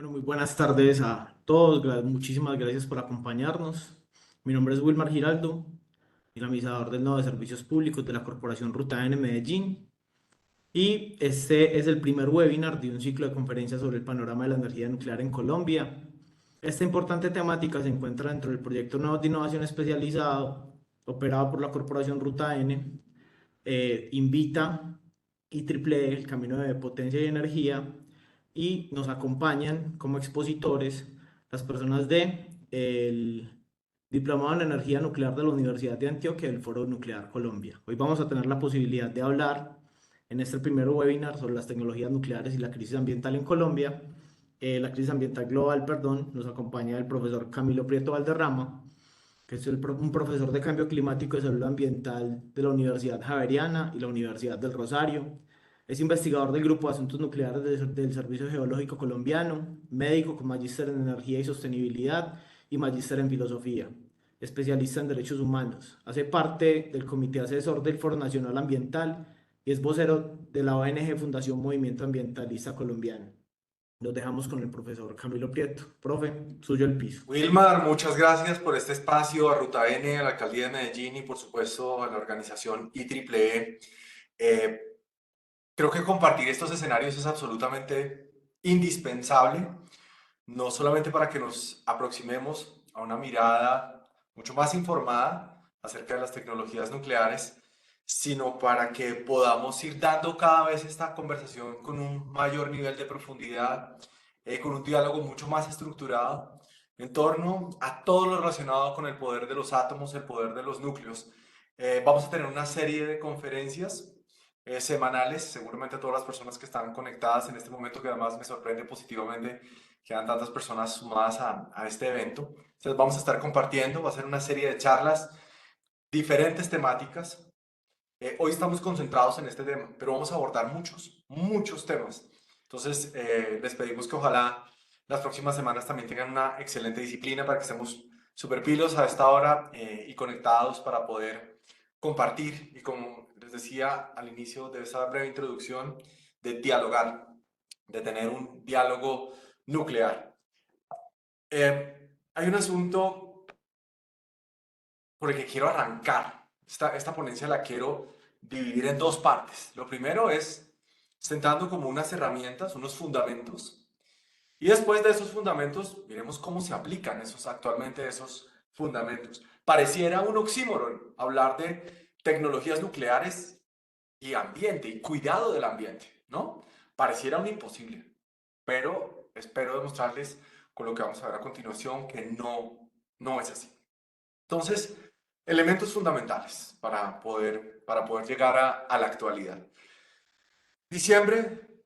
Bueno, muy buenas tardes a todos. Muchísimas gracias por acompañarnos. Mi nombre es Wilmar Giraldo, dinamizador del Nodo de Servicios Públicos de la Corporación Ruta N Medellín. Y este es el primer webinar de un ciclo de conferencias sobre el panorama de la energía nuclear en Colombia. Esta importante temática se encuentra dentro del proyecto Nodos de Innovación Especializado, operado por la Corporación Ruta N. Invita IEEE, el Camino de Potencia y Energía, y nos acompañan como expositores las personas de el Diplomado en Energía Nuclear de la Universidad de Antioquia del Foro Nuclear Colombia. Hoy vamos a tener la posibilidad de hablar en este primer webinar sobre las tecnologías nucleares y la crisis ambiental en Colombia. La crisis ambiental global, perdón, nos acompaña el profesor Camilo Prieto Valderrama, que es un profesor de cambio climático y salud ambiental de la Universidad Javeriana y la Universidad del Rosario. Es investigador del Grupo de Asuntos Nucleares del Servicio Geológico Colombiano, médico con magíster en Energía y Sostenibilidad y magíster en Filosofía, especialista en Derechos Humanos. Hace parte del Comité Asesor del Foro Nacional Ambiental y es vocero de la ONG Fundación Movimiento Ambientalista Colombiano. Los dejamos con el profesor Camilo Prieto. Profe, suyo el piso. Wilmar, muchas gracias por este espacio, a Ruta N, a la Alcaldía de Medellín y por supuesto a la organización IEEE. Eh, Creo que compartir estos escenarios es absolutamente indispensable, no solamente para que nos aproximemos a una mirada mucho más informada acerca de las tecnologías nucleares, sino para que podamos ir dando cada vez esta conversación con un mayor nivel de profundidad, con un diálogo mucho más estructurado en torno a todo lo relacionado con el poder de los átomos, el poder de los núcleos. Vamos a tener una serie de conferencias semanales, seguramente todas las personas que están conectadas en este momento, que además me sorprende positivamente que hayan tantas personas sumadas a este evento. Entonces vamos a estar compartiendo, va a ser una serie de charlas, diferentes temáticas. Hoy estamos concentrados en este tema, pero vamos a abordar muchos temas. Entonces les pedimos que ojalá las próximas semanas también tengan una excelente disciplina para que estemos súper pilos a esta hora y conectados para poder compartir y, como les decía al inicio de esa breve introducción, de dialogar, de tener un diálogo nuclear. Hay un asunto por el que quiero arrancar. Esta ponencia la quiero dividir en dos partes. Lo primero es sentando como unas herramientas, unos fundamentos. Y después de esos fundamentos, miremos cómo se aplican actualmente esos fundamentos. Pareciera un oxímoron hablar de tecnologías nucleares y ambiente, y cuidado del ambiente, ¿no? Pareciera un imposible, pero espero demostrarles con lo que vamos a ver a continuación que no es así. Entonces, elementos fundamentales para poder llegar a la actualidad. Diciembre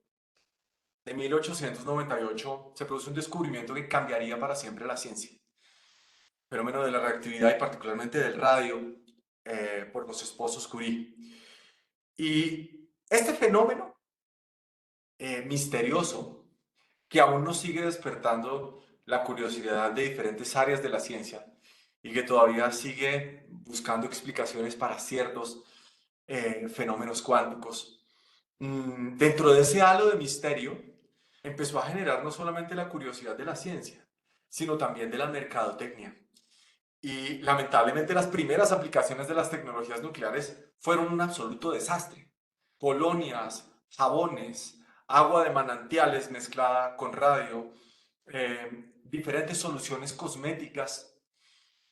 de 1898 se produce un descubrimiento que cambiaría para siempre la ciencia. Fenómeno de la reactividad y particularmente del radio por los esposos Curie. Y este fenómeno misterioso que aún nos sigue despertando la curiosidad de diferentes áreas de la ciencia y que todavía sigue buscando explicaciones para ciertos fenómenos cuánticos. Dentro de ese halo de misterio, empezó a generar no solamente la curiosidad de la ciencia, sino también de la mercadotecnia. Y lamentablemente las primeras aplicaciones de las tecnologías nucleares fueron un absoluto desastre. Colonias, jabones, agua de manantiales mezclada con radio, diferentes soluciones cosméticas,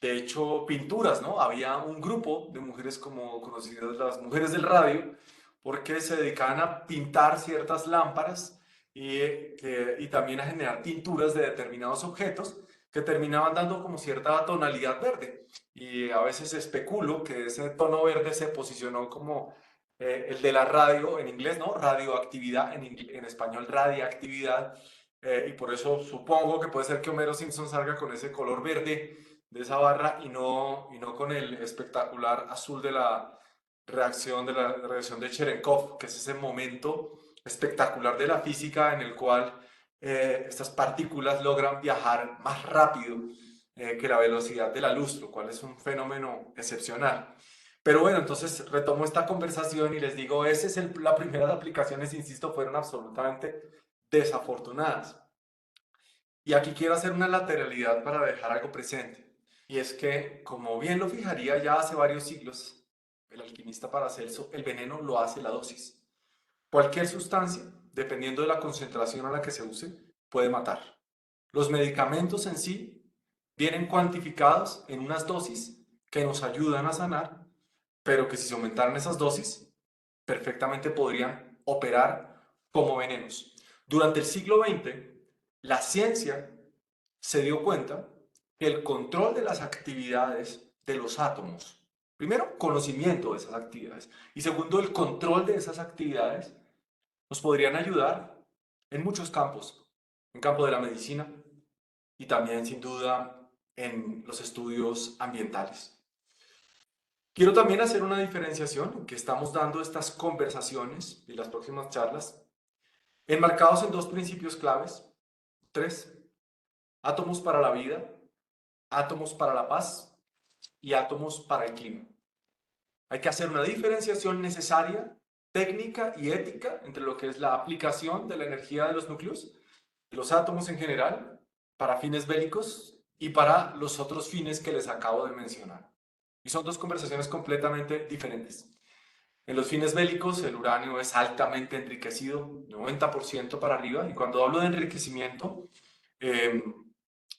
de hecho pinturas, ¿no? Había un grupo de mujeres como conocidas las mujeres del radio, porque se dedicaban a pintar ciertas lámparas y también a generar tinturas de determinados objetos que terminaban dando como cierta tonalidad verde. Y a veces especulo que ese tono verde se posicionó como el de la radio en inglés, ¿no? Radioactividad, en español radiactividad, y por eso supongo que puede ser que Homero Simpson salga con ese color verde de esa barra y no con el espectacular azul de la reacción de Cherenkov, que es ese momento espectacular de la física en el cual estas partículas logran viajar más rápido que la velocidad de la luz, lo cual es un fenómeno excepcional. Pero bueno, entonces retomo esta conversación y les digo, las primeras aplicaciones, insisto, fueron absolutamente desafortunadas. Y aquí quiero hacer una lateralidad para dejar algo presente. Y es que, como bien lo fijaría ya hace varios siglos, el alquimista Paracelso, el veneno lo hace la dosis. Cualquier sustancia, dependiendo de la concentración a la que se use, puede matar. Los medicamentos en sí vienen cuantificados en unas dosis que nos ayudan a sanar, pero que si se aumentaran esas dosis, perfectamente podrían operar como venenos. Durante el siglo XX, la ciencia se dio cuenta que el control de las actividades de los átomos, primero, conocimiento de esas actividades, y segundo, el control de esas actividades, nos podrían ayudar en muchos campos, en campo de la medicina y también, sin duda, en los estudios ambientales. Quiero también hacer una diferenciación en que estamos dando estas conversaciones y las próximas charlas enmarcados en dos principios claves, tres: átomos para la vida, átomos para la paz y átomos para el clima. Hay que hacer una diferenciación necesaria, técnica y ética entre lo que es la aplicación de la energía de los núcleos, de los átomos en general, para fines bélicos y para los otros fines que les acabo de mencionar. Y son dos conversaciones completamente diferentes. En los fines bélicos, el uranio es altamente enriquecido, 90% para arriba, y cuando hablo de enriquecimiento, eh,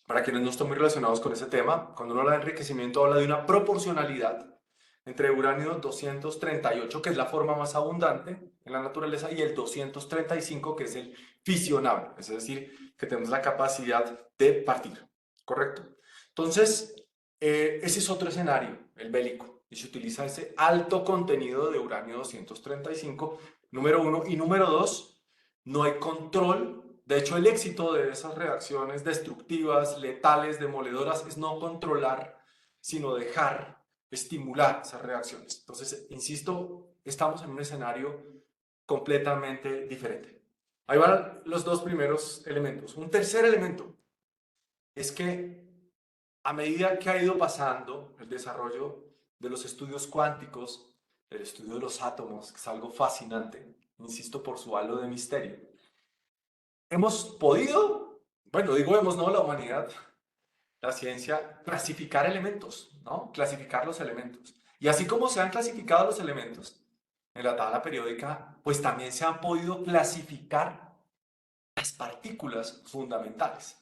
para quienes no están muy relacionados con ese tema, cuando uno habla de enriquecimiento, habla de una proporcionalidad entre uranio 238, que es la forma más abundante en la naturaleza, y el 235, que es el fisionable, es decir, que tenemos la capacidad de partir, ¿correcto? Entonces, ese es otro escenario, el bélico, y se utiliza ese alto contenido de uranio 235, número uno, y número dos, no hay control. De hecho, el éxito de esas reacciones destructivas, letales, demoledoras, es no controlar, sino dejar estimular esas reacciones. Entonces, insisto, estamos en un escenario completamente diferente. Ahí van los dos primeros elementos. Un tercer elemento es que a medida que ha ido pasando el desarrollo de los estudios cuánticos, el estudio de los átomos, que es algo fascinante, insisto, por su halo de misterio, hemos podido, bueno, digo hemos, no, la humanidad, la ciencia, clasificar elementos, ¿no? Clasificar los elementos. Y así como se han clasificado los elementos en la tabla periódica, pues también se han podido clasificar las partículas fundamentales.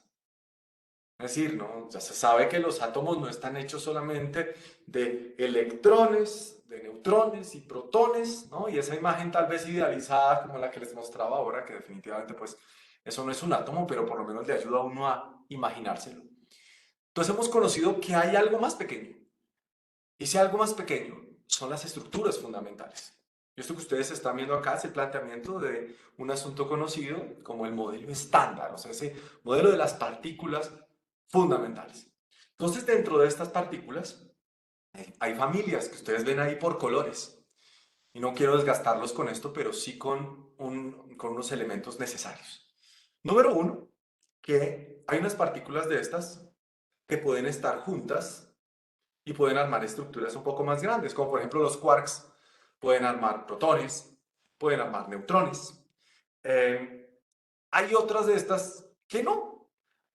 Es decir, ¿no? Ya se sabe que los átomos no están hechos solamente de electrones, de neutrones y protones, ¿no? Y esa imagen tal vez idealizada como la que les mostraba ahora, que definitivamente pues eso no es un átomo, pero por lo menos le ayuda a uno a imaginárselo. Entonces hemos conocido que hay algo más pequeño. Y ese algo más pequeño son las estructuras fundamentales. Esto que ustedes están viendo acá es el planteamiento de un asunto conocido como el modelo estándar, o sea, ese modelo de las partículas fundamentales. Entonces, dentro de estas partículas hay familias que ustedes ven ahí por colores. Y no quiero desgastarlos con esto, pero sí con unos elementos necesarios. Número uno, que hay unas partículas de estas que pueden estar juntas y pueden armar estructuras un poco más grandes, como por ejemplo los quarks pueden armar protones, pueden armar neutrones. Hay otras de estas que no.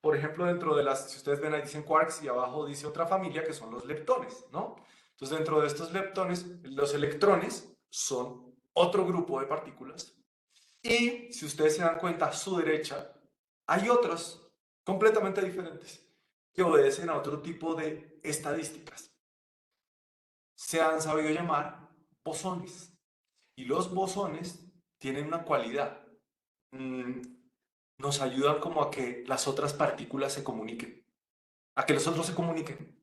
Por ejemplo, dentro de las, si ustedes ven ahí dicen quarks y abajo dice otra familia que son los leptones, ¿no? Entonces, dentro de estos leptones, los electrones son otro grupo de partículas. Y si ustedes se dan cuenta, a su derecha hay otras completamente diferentes que obedecen a otro tipo de estadísticas. Se han sabido llamar bosones. Y los bosones tienen una cualidad. Mm, Nos ayudan como a que las otras partículas se comuniquen, a que los otros se comuniquen.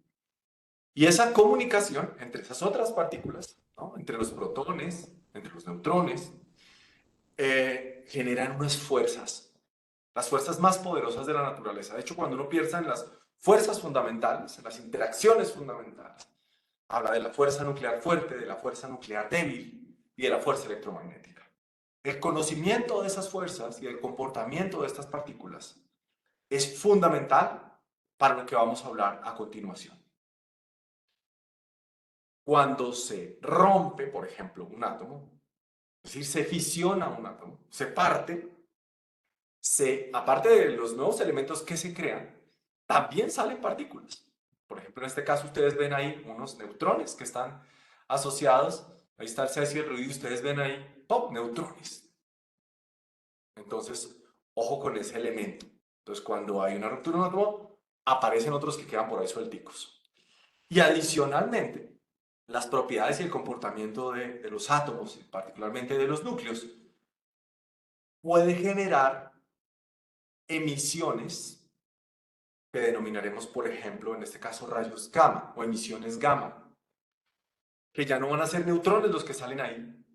Y esa comunicación entre esas otras partículas, ¿no? Entre los protones, entre los neutrones, generan unas fuerzas, las fuerzas más poderosas de la naturaleza. De hecho, cuando uno piensa en las fuerzas fundamentales, en las interacciones fundamentales, habla de la fuerza nuclear fuerte, de la fuerza nuclear débil y de la fuerza electromagnética. El conocimiento de esas fuerzas y el comportamiento de estas partículas es fundamental para lo que vamos a hablar a continuación. Cuando se rompe, por ejemplo, un átomo, es decir, se fisiona un átomo, se parte, aparte de los nuevos elementos que se crean, también salen partículas. Por ejemplo, en este caso ustedes ven ahí unos neutrones que están asociados. Ahí está el cesio y el ruido y ustedes ven ahí, ¡pop!, neutrones. Entonces, ojo con ese elemento. Entonces, cuando hay una ruptura en un átomo, aparecen otros que quedan por ahí suelticos. Y adicionalmente, las propiedades y el comportamiento de los átomos, particularmente de los núcleos, puede generar emisiones que denominaremos, por ejemplo, en este caso, rayos gamma o emisiones gamma, que ya no van a ser neutrones los que salen ahí,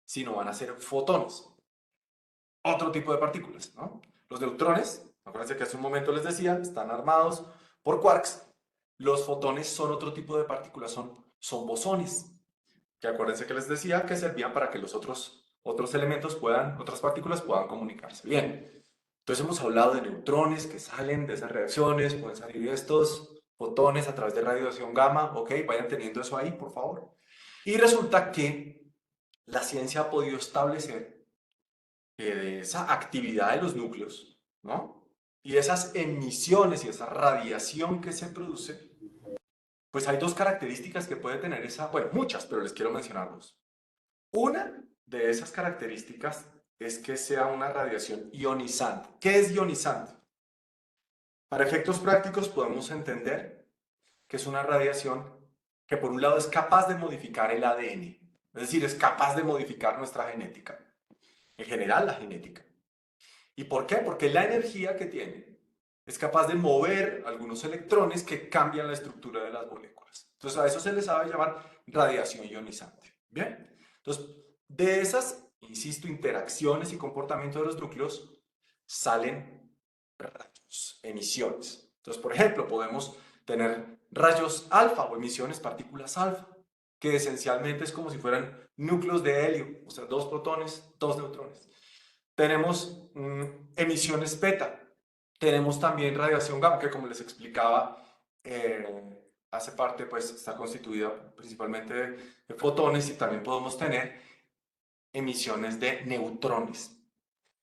sino van a ser fotones, otro tipo de partículas, ¿no? Los neutrones, acuérdense que hace un momento les decía, están armados por quarks. Los fotones son otro tipo de partículas, son bosones, que acuérdense que les decía que servían para que los otros elementos otras partículas puedan comunicarse. Bien, entonces hemos hablado de neutrones que salen de esas reacciones, pueden salir estos fotones a través de radiación gamma, ok, vayan teniendo eso ahí, por favor. Y resulta que la ciencia ha podido establecer que de esa actividad de los núcleos, ¿no? Y esas emisiones y esa radiación que se produce, pues hay dos características que puede tener bueno, muchas, pero les quiero mencionar dos. Una de esas características es que sea una radiación ionizante. ¿Qué es ionizante? Para efectos prácticos podemos entender que es una radiación que por un lado es capaz de modificar el ADN, es decir, es capaz de modificar nuestra genética, en general la genética. ¿Y por qué? Porque la energía que tiene es capaz de mover algunos electrones que cambian la estructura de las moléculas. Entonces a eso se le sabe llamar radiación ionizante. ¿Bien? Entonces, de esas, insisto, interacciones y comportamiento de los núcleos salen rayos, emisiones. Entonces, por ejemplo, podemos tener rayos alfa o emisiones, partículas alfa, que esencialmente es como si fueran núcleos de helio, o sea, dos protones, dos neutrones. Tenemos emisiones beta, tenemos también radiación gamma, que como les explicaba, hace parte, pues está constituida principalmente de fotones y también podemos tener emisiones de neutrones.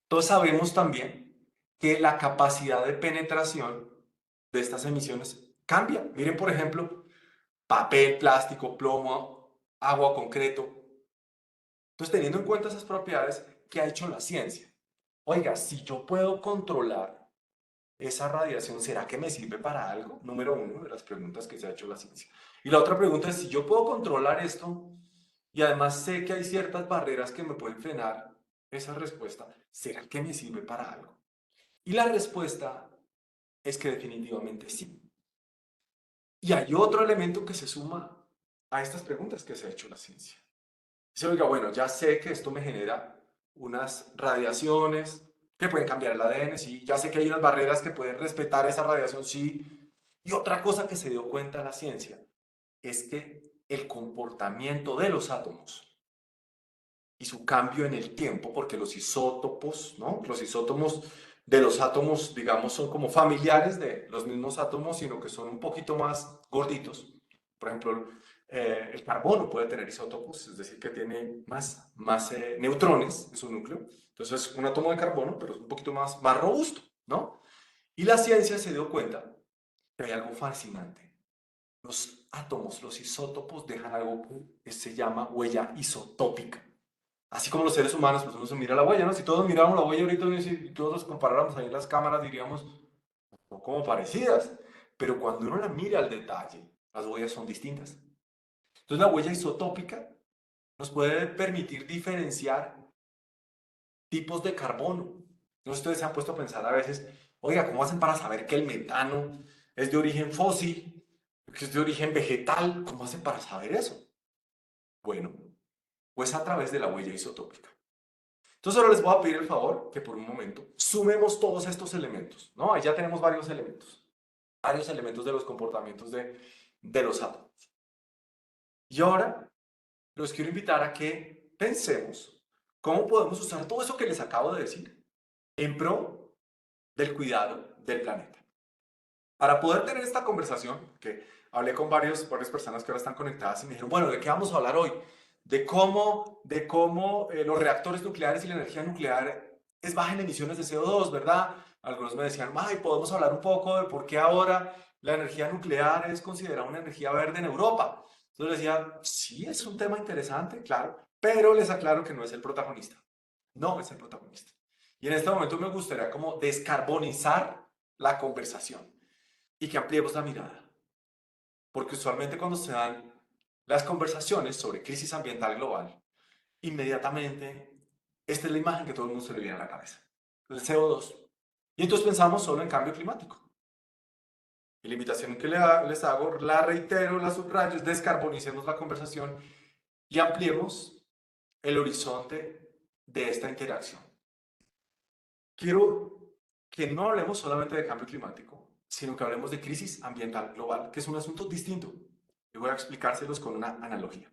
Entonces sabemos también que la capacidad de penetración de estas emisiones cambia. Miren, por ejemplo, papel, plástico, plomo, agua, concreto. Entonces, teniendo en cuenta esas propiedades, ¿qué ha hecho la ciencia? Oiga, si yo puedo controlar esa radiación, ¿será que me sirve para algo? Número uno de las preguntas que se ha hecho la ciencia. Y la otra pregunta es, si yo puedo controlar esto y además sé que hay ciertas barreras que me pueden frenar esa respuesta, ¿será que me sirve para algo? Y la respuesta es que definitivamente sí. Y hay otro elemento que se suma a estas preguntas que se ha hecho la ciencia. Dice, oiga, bueno, ya sé que esto me genera unas radiaciones que pueden cambiar el ADN, sí, ya sé que hay unas barreras que pueden respetar esa radiación, sí. Y otra cosa que se dio cuenta la ciencia es que el comportamiento de los átomos y su cambio en el tiempo, porque los isótopos, ¿no? Los isótopos de los átomos, digamos, son como familiares de los mismos átomos, sino que son un poquito más gorditos. Por ejemplo, el carbono puede tener isótopos, es decir, que tiene más neutrones en su núcleo. Entonces es un átomo de carbono, pero es un poquito más robusto, ¿no? Y la ciencia se dio cuenta que hay algo fascinante. Los átomos, los isótopos dejan algo que se llama huella isotópica. Así como los seres humanos, pues uno se mira la huella, ¿no? Si todos miráramos la huella ahorita y todos los comparáramos ahí en las cámaras, diríamos, son como parecidas. Pero cuando uno la mira al detalle, las huellas son distintas. Entonces la huella isotópica nos puede permitir diferenciar tipos de carbono. Entonces ustedes se han puesto a pensar a veces, oiga, ¿cómo hacen para saber que el metano es de origen fósil, que es de origen vegetal? ¿Cómo hacen para saber eso? Bueno, pues a través de la huella isotópica. Entonces ahora les voy a pedir el favor que por un momento sumemos todos estos elementos, ¿no? Ahí ya tenemos varios elementos de los comportamientos de los átomos. Y ahora los quiero invitar a que pensemos cómo podemos usar todo eso que les acabo de decir en pro del cuidado del planeta. Para poder tener esta conversación, que hablé con varias personas que ahora están conectadas y me dijeron, bueno, ¿de qué vamos a hablar hoy? De cómo los reactores nucleares y la energía nuclear es baja en emisiones de CO2, ¿verdad? Algunos me decían, ay, podemos hablar un poco de por qué ahora la energía nuclear es considerada una energía verde en Europa. Entonces les decía, sí, es un tema interesante, claro, pero les aclaro que no es el protagonista. No es el protagonista. Y en este momento me gustaría como descarbonizar la conversación y que ampliemos la mirada. Porque usualmente cuando se dan las conversaciones sobre crisis ambiental global, inmediatamente esta es la imagen que todo el mundo se le viene a la cabeza, el CO2. Y entonces pensamos solo en cambio climático. Y la invitación que les hago, la reitero, la subrayo, es descarbonicemos la conversación y ampliemos el horizonte de esta interacción. Quiero que no hablemos solamente de cambio climático, sino que hablemos de crisis ambiental global, que es un asunto distinto. Y voy a explicárselos con una analogía.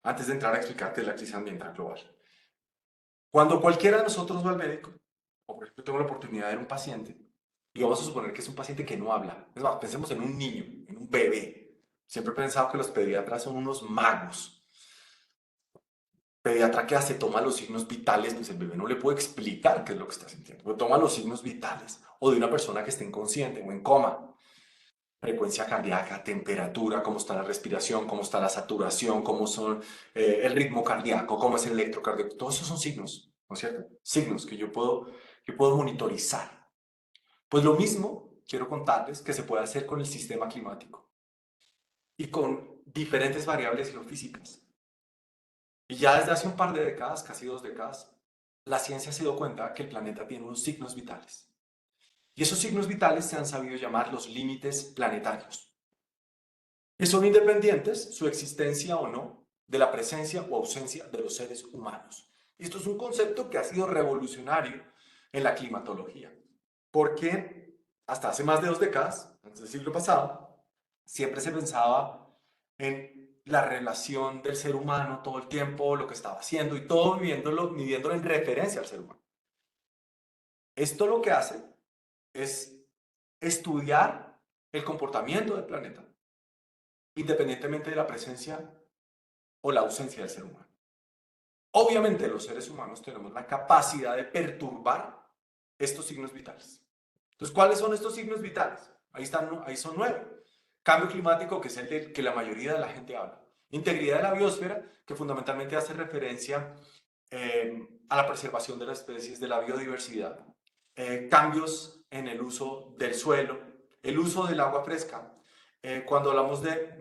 Antes de entrar a explicarte la crisis ambiental global. Cuando cualquiera de nosotros va al médico, o por ejemplo tengo la oportunidad de ver un paciente, y vamos a suponer que es un paciente que no habla. Es más, pensemos en un niño, en un bebé. Siempre he pensado que los pediatras son unos magos. Pediatra que hace, toma los signos vitales, pues el bebé no le puede explicar qué es lo que está sintiendo, pero toma los signos vitales, o de una persona que esté inconsciente o en coma, frecuencia cardíaca, temperatura, cómo está la respiración, cómo está la saturación, cómo son el ritmo cardíaco, cómo es el electrocardiograma, todos esos son signos, ¿no es cierto? Signos que puedo monitorizar. Pues lo mismo quiero contarles que se puede hacer con el sistema climático y con diferentes variables geofísicas. Y ya desde hace un par de décadas, casi 2 décadas, la ciencia se dio cuenta que el planeta tiene unos signos vitales. Y esos signos vitales se han sabido llamar los límites planetarios. Que son independientes, su existencia o no, de la presencia o ausencia de los seres humanos. Y esto es un concepto que ha sido revolucionario en la climatología, porque hasta hace más de 2 décadas, antes del siglo pasado, siempre se pensaba en la relación del ser humano todo el tiempo, lo que estaba haciendo y todo midiéndolo en referencia al ser humano. Esto lo que hace es estudiar el comportamiento del planeta, independientemente de la presencia o la ausencia del ser humano. Obviamente los seres humanos tenemos la capacidad de perturbar estos signos vitales. Entonces, ¿cuáles son estos signos vitales? Ahí son 9. Cambio climático, que es el del que la mayoría de la gente habla. Integridad de la biosfera, que fundamentalmente hace referencia a la preservación de las especies, de la biodiversidad. Cambios en el uso del suelo, el uso del agua fresca. Cuando hablamos de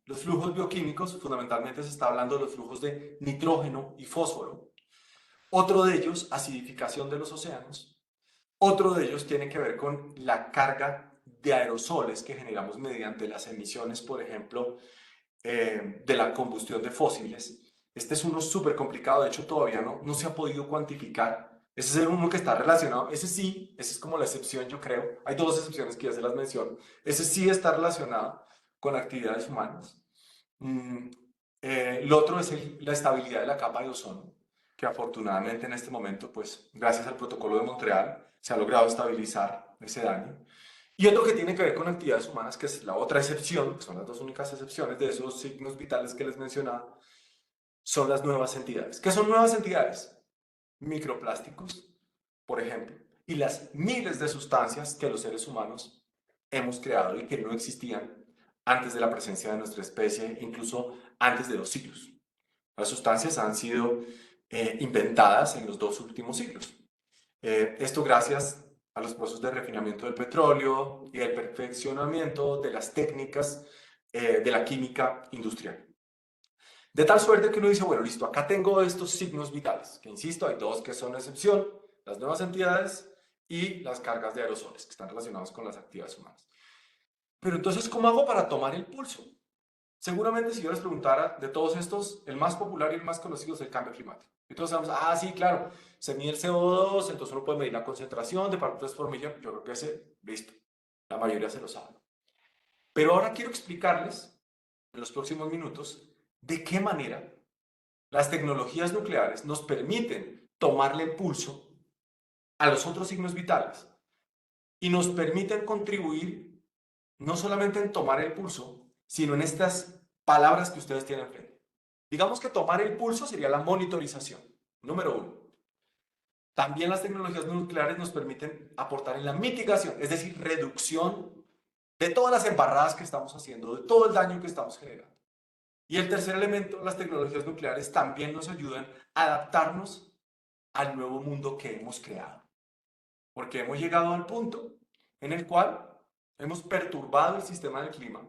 los flujos bioquímicos, fundamentalmente se está hablando de los flujos de nitrógeno y fósforo. Otro de ellos, acidificación de los océanos. Otro de ellos tiene que ver con la carga de aerosoles que generamos mediante las emisiones, por ejemplo, de la combustión de fósiles. Este es uno súper complicado, de hecho todavía no se ha podido cuantificar. Ese es el uno que está relacionado, ese sí, esa es como la excepción yo creo. Hay dos excepciones que ya se las menciono. Ese sí está relacionado con actividades humanas. Mm, lo otro es la estabilidad de la capa de ozono, que afortunadamente en este momento, pues gracias al protocolo de Montreal, se ha logrado estabilizar ese daño. Y otro que tiene que ver con actividades humanas, que es la otra excepción, que son las dos únicas excepciones de esos signos vitales que les mencionaba, son las nuevas entidades. ¿Qué son nuevas entidades? Microplásticos, por ejemplo, y las miles de sustancias que los seres humanos hemos creado y que no existían antes de la presencia de nuestra especie, incluso antes de los siglos. Las sustancias han sido inventadas en los 2 últimos siglos. Esto gracias a los procesos de refinamiento del petróleo y el perfeccionamiento de las técnicas de la química industrial. De tal suerte que uno dice, bueno, listo, acá tengo estos signos vitales, que insisto, hay dos que son excepción, las nuevas entidades y las cargas de aerosoles, que están relacionados con las actividades humanas. Pero entonces, ¿cómo hago para tomar el pulso? Seguramente si yo les preguntara de todos estos, el más popular y el más conocido es el cambio climático. Y todos sabemos, sí, claro, se mide el CO2, entonces uno puede medir la concentración de partículas por millón. Yo creo que listo, la mayoría se lo sabe. Pero ahora quiero explicarles, en los próximos minutos, de qué manera las tecnologías nucleares nos permiten tomarle el pulso a los otros signos vitales y nos permiten contribuir no solamente en tomar el pulso, sino en estas palabras que ustedes tienen frente. Digamos que tomar el pulso sería la monitorización, número 1. También las tecnologías nucleares nos permiten aportar en la mitigación, es decir, reducción de todas las embarradas que estamos haciendo, de todo el daño que estamos generando. Y el tercer elemento, las tecnologías nucleares también nos ayudan a adaptarnos al nuevo mundo que hemos creado. Porque hemos llegado al punto en el cual hemos perturbado el sistema del clima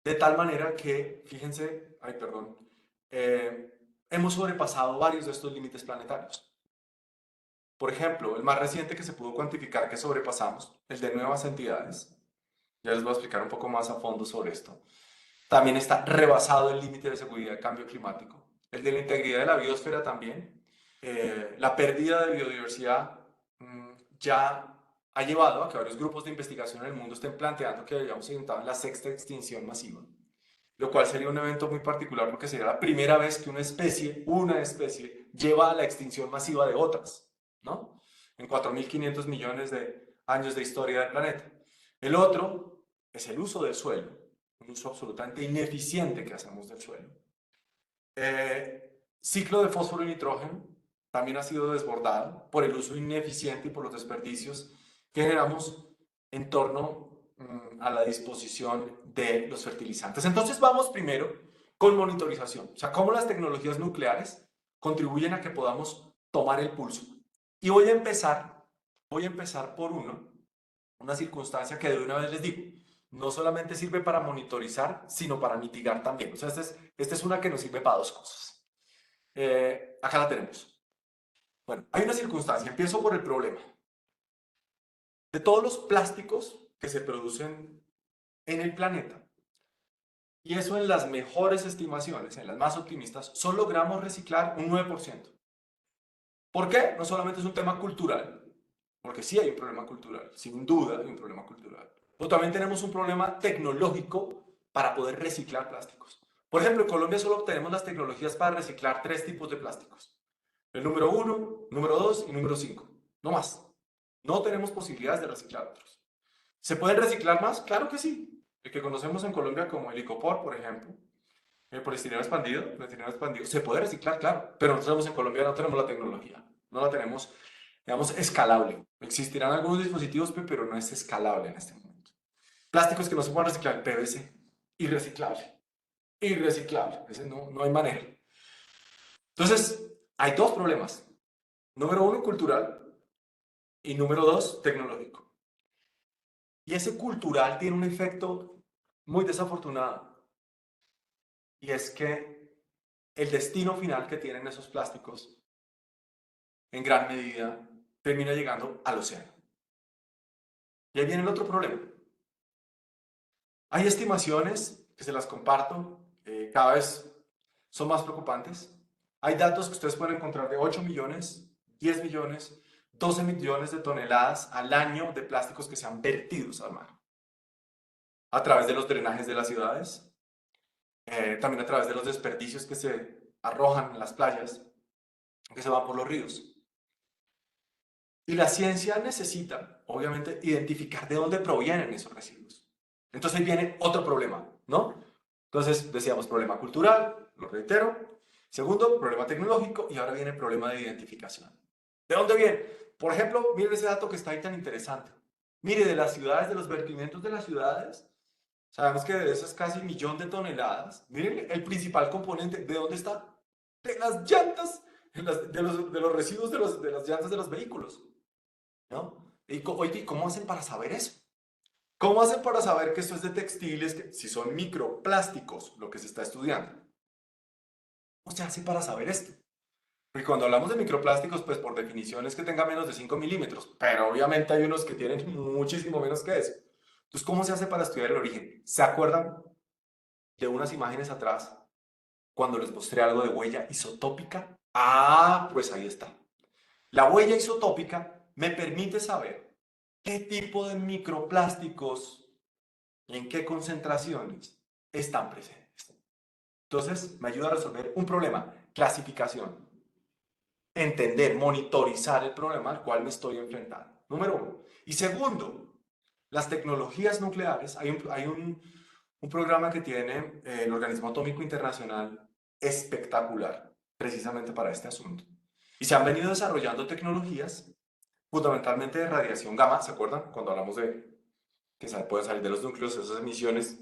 de tal manera que, fíjense, ay, perdón, hemos sobrepasado varios de estos límites planetarios. Por ejemplo, el más reciente que se pudo cuantificar que sobrepasamos, el de nuevas entidades, ya les voy a explicar un poco más a fondo sobre esto, también está rebasado el límite de seguridad del cambio climático. El de la integridad de la biosfera también. La pérdida de biodiversidad ya ha llevado a que varios grupos de investigación en el mundo estén planteando que habíamos entrado en la sexta extinción masiva, lo cual sería un evento muy particular porque sería la primera vez que una especie, lleva a la extinción masiva de otras, ¿no? En 4.500 millones de años de historia del planeta. El otro es el uso del suelo, un uso absolutamente ineficiente que hacemos del suelo. Ciclo de fósforo y nitrógeno también ha sido desbordado por el uso ineficiente y por los desperdicios que generamos en torno a la disposición de los fertilizantes. Entonces vamos primero con monitorización, o sea, cómo las tecnologías nucleares contribuyen a que podamos tomar el pulso. Y voy a empezar por una circunstancia que de una vez les digo, no solamente sirve para monitorizar, sino para mitigar también. O sea, esta es una que nos sirve para dos cosas. Acá la tenemos. Bueno, hay una circunstancia, empiezo por el problema. De todos los plásticos que se producen en el planeta, y eso en las mejores estimaciones, en las más optimistas, solo logramos reciclar un 9%. ¿Por qué? No solamente es un tema cultural, porque sí hay un problema cultural, sin duda hay un problema cultural, pero también tenemos un problema tecnológico para poder reciclar plásticos. Por ejemplo, en Colombia solo tenemos las tecnologías para reciclar 3 tipos de plásticos. El número 1, número 2 y número 5. No más. No tenemos posibilidades de reciclar otros. ¿Se pueden reciclar más? Claro que sí. El que conocemos en Colombia como el icopor, por ejemplo, el poliestireno expandido, se puede reciclar, claro, pero nosotros en Colombia no tenemos la tecnología, no la tenemos, digamos, escalable. Existirán algunos dispositivos, pero no es escalable en este momento. Plásticos que no se pueden reciclar, PVC, irreciclable, irreciclable, ese no hay manera. Entonces, hay dos problemas. Número uno, cultural, y número dos, tecnológico. Y ese cultural tiene un efecto muy desafortunado, y es que el destino final que tienen esos plásticos, en gran medida, termina llegando al océano. Y ahí viene el otro problema. Hay estimaciones que se las comparto, cada vez son más preocupantes. Hay datos que ustedes pueden encontrar de 8 millones, 10 millones, 12 millones de toneladas al año de plásticos que se han vertidos al mar. A través de los drenajes de las ciudades, también a través de los desperdicios que se arrojan en las playas, que se van por los ríos. Y la ciencia necesita, obviamente, identificar de dónde provienen esos residuos. Entonces ahí viene otro problema, ¿no? Entonces decíamos problema cultural, lo reitero. Segundo, problema tecnológico y ahora viene el problema de identificación. ¿De dónde viene? Por ejemplo, miren ese dato que está ahí tan interesante. Mire, de las ciudades, de los vertimientos de las ciudades, sabemos que de esas casi 1.000.000 de toneladas, miren el principal componente, ¿de dónde está? De las llantas, de los residuos de las llantas de los vehículos, ¿no? Y ¿cómo hacen para saber eso? ¿Cómo hacen para saber que esto es de textiles, que, si son microplásticos, lo que se está estudiando? ¿Cómo se hace para saber esto? Porque cuando hablamos de microplásticos, pues por definición es que tenga menos de 5 milímetros, pero obviamente hay unos que tienen muchísimo menos que eso. Entonces, ¿cómo se hace para estudiar el origen? ¿Se acuerdan de unas imágenes atrás cuando les mostré algo de huella isotópica? Ah, pues ahí está. La huella isotópica me permite saber qué tipo de microplásticos, en qué concentraciones están presentes. Entonces, me ayuda a resolver un problema, clasificación, entender, monitorizar el problema al cual me estoy enfrentando. Número uno. Y segundo, las tecnologías nucleares. Hay un programa que tiene el Organismo Atómico Internacional espectacular, precisamente para este asunto. Y se han venido desarrollando tecnologías fundamentalmente de radiación gamma, ¿se acuerdan? Cuando hablamos de que pueden salir de los núcleos esas emisiones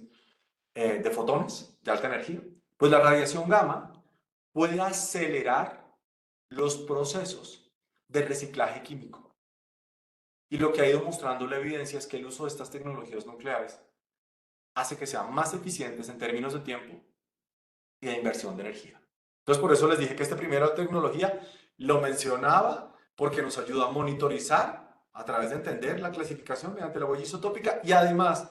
de fotones de alta energía. Pues la radiación gamma puede acelerar los procesos de reciclaje químico. Y lo que ha ido mostrando la evidencia es que el uso de estas tecnologías nucleares hace que sean más eficientes en términos de tiempo y de inversión de energía. Entonces, por eso les dije que esta primera tecnología lo mencionaba porque nos ayuda a monitorizar a través de entender la clasificación mediante la huella isotópica y además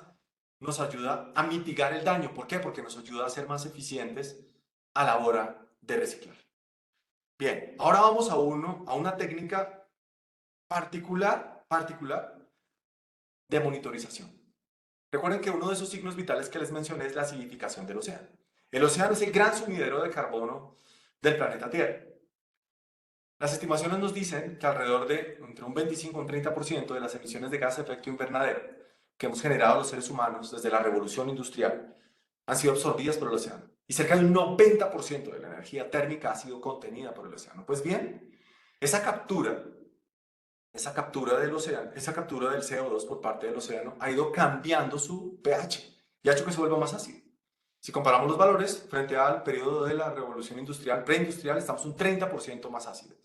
nos ayuda a mitigar el daño. ¿Por qué? Porque nos ayuda a ser más eficientes a la hora de reciclar. Bien, ahora vamos a una técnica particular de monitorización. Recuerden que uno de esos signos vitales que les mencioné es la acidificación del océano. El océano es el gran sumidero de carbono del planeta Tierra. Las estimaciones nos dicen que alrededor de entre un 25 y un 30% de las emisiones de gas de efecto invernadero que hemos generado los seres humanos desde la revolución industrial han sido absorbidas por el océano. Y cerca del 90% de la energía térmica ha sido contenida por el océano. Pues bien, esa captura del océano, esa captura del CO2 por parte del océano ha ido cambiando su pH y ha hecho que se vuelva más ácido. Si comparamos los valores frente al periodo de la revolución industrial, preindustrial, estamos un 30% más ácidos.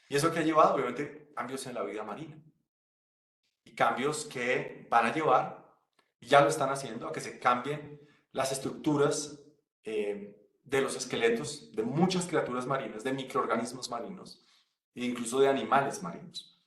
Y eso que ha llevado, obviamente, cambios en la vida marina. Y cambios que van a llevar, y ya lo están haciendo, a que se cambien las estructuras de los esqueletos de muchas criaturas marinas, de microorganismos marinos, e incluso de animales marinos.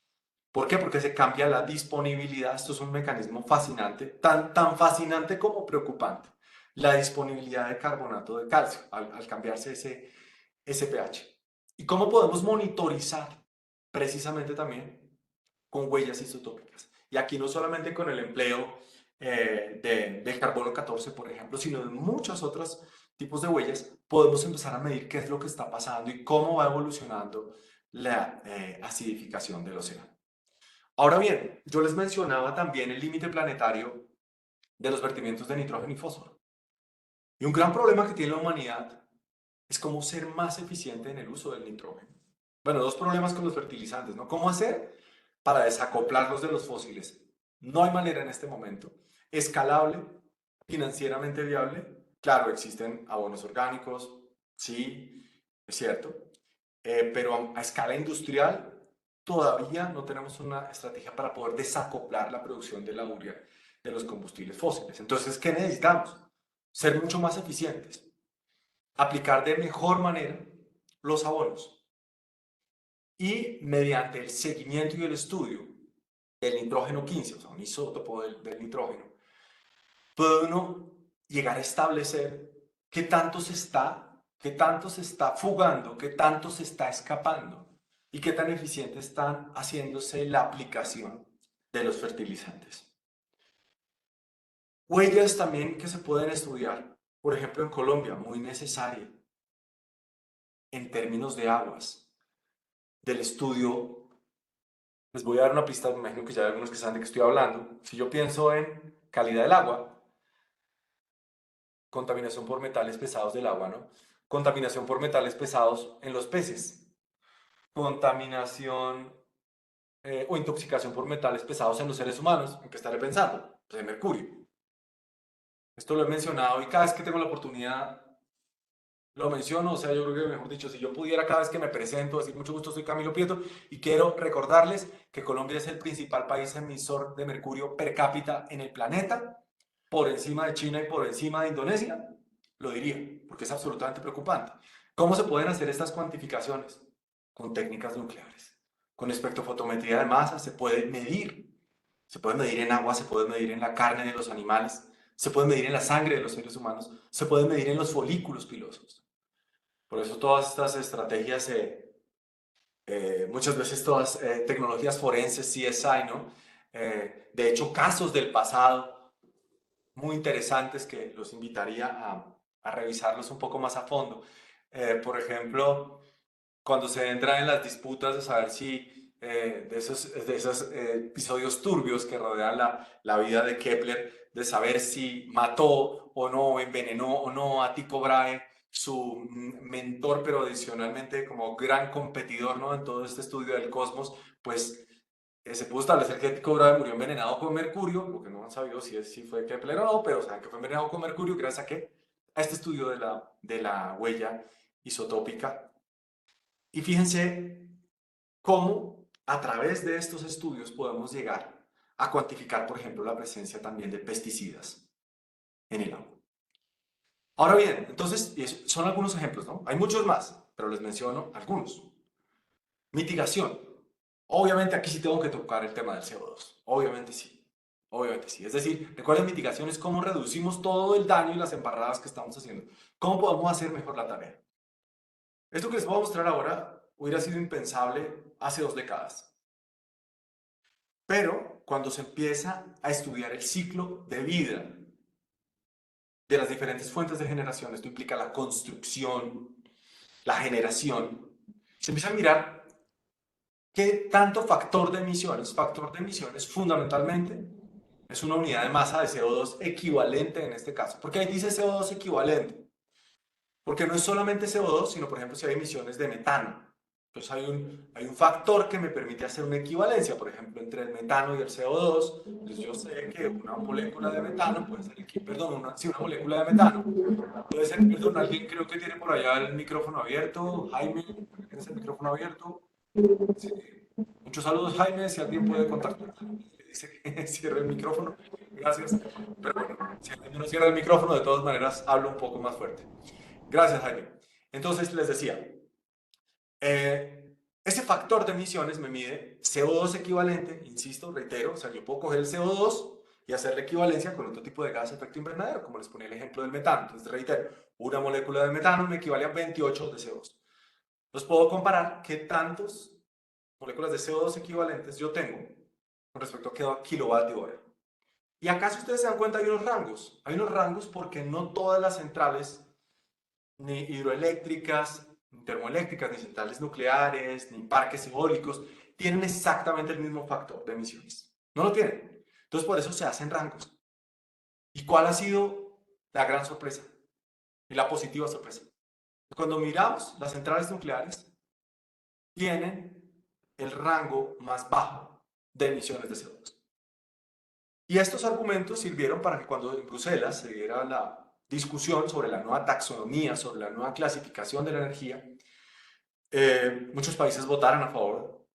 ¿Por qué? Porque se cambia la disponibilidad. Esto es un mecanismo fascinante, tan fascinante como preocupante. La disponibilidad de carbonato de calcio al cambiarse ese pH. ¿Y cómo podemos monitorizar? Precisamente también con huellas isotópicas. Y aquí no solamente con el empleo del carbono 14, por ejemplo, sino de muchos otros tipos de huellas, podemos empezar a medir qué es lo que está pasando y cómo va evolucionando la acidificación del océano. Ahora bien, yo les mencionaba también el límite planetario de los vertimientos de nitrógeno y fósforo. Y un gran problema que tiene la humanidad es cómo ser más eficiente en el uso del nitrógeno. Bueno, dos problemas con los fertilizantes, ¿no? ¿Cómo hacer para desacoplarlos de los fósiles? No hay manera en este momento. Escalable, financieramente viable. Claro, existen abonos orgánicos, sí, es cierto. Pero a escala industrial todavía no tenemos una estrategia para poder desacoplar la producción de la urea de los combustibles fósiles. Entonces, ¿qué necesitamos? Ser mucho más eficientes, aplicar de mejor manera los abonos y mediante el seguimiento y el estudio del nitrógeno 15, o sea, un isótopo del nitrógeno, puede uno llegar a establecer qué tanto se está fugando, qué tanto se está escapando y qué tan eficiente están haciéndose la aplicación de los fertilizantes. Huellas también que se pueden estudiar, por ejemplo en Colombia, muy necesaria en términos de aguas, del estudio. Les voy a dar una pista, me imagino que ya hay algunos que saben de qué estoy hablando. Si yo pienso en calidad del agua, contaminación por metales pesados del agua, ¿no? Contaminación por metales pesados en los peces, contaminación o intoxicación por metales pesados en los seres humanos. ¿En qué estaré pensando? Pues en mercurio. Esto lo he mencionado y cada vez que tengo la oportunidad lo menciono. O sea, yo creo que, mejor dicho, si yo pudiera cada vez que me presento decir mucho gusto, soy Camilo Prieto y quiero recordarles que Colombia es el principal país emisor de mercurio per cápita en el planeta, por encima de China y por encima de Indonesia, lo diría, porque es absolutamente preocupante. ¿Cómo se pueden hacer estas cuantificaciones? Con técnicas nucleares. Con espectrofotometría de masa se puede medir. Se puede medir en agua, se puede medir en la carne de los animales, se puede medir en la sangre de los seres humanos, se puede medir en los folículos pilosos. Por eso todas estas estrategias, muchas veces todas tecnologías forenses, CSI, ¿no? De hecho, casos del pasado muy interesantes que los invitaría a revisarlos un poco más a fondo. Por ejemplo, cuando se entra en las disputas de saber si de esos episodios turbios que rodean la vida de Kepler, de saber si mató o no, envenenó o no a Tycho Brahe su mentor, pero adicionalmente como gran competidor, ¿no? En todo este estudio del cosmos, pues se pudo establecer que Tycho Brahe murió envenenado con mercurio, lo que no han sabido si fue Kepler o no, pero saben que fue envenenado con mercurio gracias a que a este estudio de la huella isotópica. Y fíjense cómo a través de estos estudios podemos llegar a cuantificar, por ejemplo, la presencia también de pesticidas en el agua. Ahora bien, entonces, son algunos ejemplos, ¿no? Hay muchos más, pero les menciono algunos. Mitigación. Obviamente aquí sí tengo que tocar el tema del CO2. Obviamente sí. Obviamente sí. Es decir, recuerden, mitigación es cómo reducimos todo el daño y las embarradas que estamos haciendo. ¿Cómo podemos hacer mejor la tarea? Esto que les voy a mostrar ahora hubiera sido impensable hace 2 décadas. Pero cuando se empieza a estudiar el ciclo de vida de las diferentes fuentes de generación, esto implica la construcción, la generación, se empieza a mirar qué tanto factor de emisiones fundamentalmente es una unidad de masa de CO2 equivalente en este caso. ¿Por qué ahí dice CO2 equivalente? Porque no es solamente CO2, sino por ejemplo si hay emisiones de metano. Entonces hay un factor que me permite hacer una equivalencia, por ejemplo, entre el metano y el CO2. Entonces yo sé que una molécula de metano puede ser, perdón, una molécula de metano puede ser, perdón, alguien creo que tiene por allá el micrófono abierto. Jaime, ¿tienes el micrófono abierto? Sí. Muchos saludos, Jaime, si alguien puede contactar. Dice que cierre el micrófono. Gracias. Pero bueno, si alguien no cierra el micrófono, de todas maneras hablo un poco más fuerte. Gracias, Jaime. Entonces les decía, ese factor de emisiones me mide CO2 equivalente, insisto, reitero, o sea, yo puedo coger el CO2 y hacer la equivalencia con otro tipo de gas de efecto invernadero, como les ponía el ejemplo del metano. Entonces, reitero, una molécula de metano me equivale a 28 de CO2. Entonces, puedo comparar qué tantas moléculas de CO2 equivalentes yo tengo con respecto a qué kilovatio hora. Y acá, si ustedes se dan cuenta, hay unos rangos. Hay unos rangos porque no todas las centrales ni hidroeléctricas, ni termoeléctricas, ni centrales nucleares, ni parques eólicos, tienen exactamente el mismo factor de emisiones. No lo tienen. Entonces, por eso se hacen rangos. ¿Y cuál ha sido la gran sorpresa? Y la positiva sorpresa. Cuando miramos las centrales nucleares, tienen el rango más bajo de emisiones de CO2. Y estos argumentos sirvieron para que cuando en Bruselas se diera la discusión sobre la nueva taxonomía, sobre la nueva clasificación de la energía, muchos países votaron a favor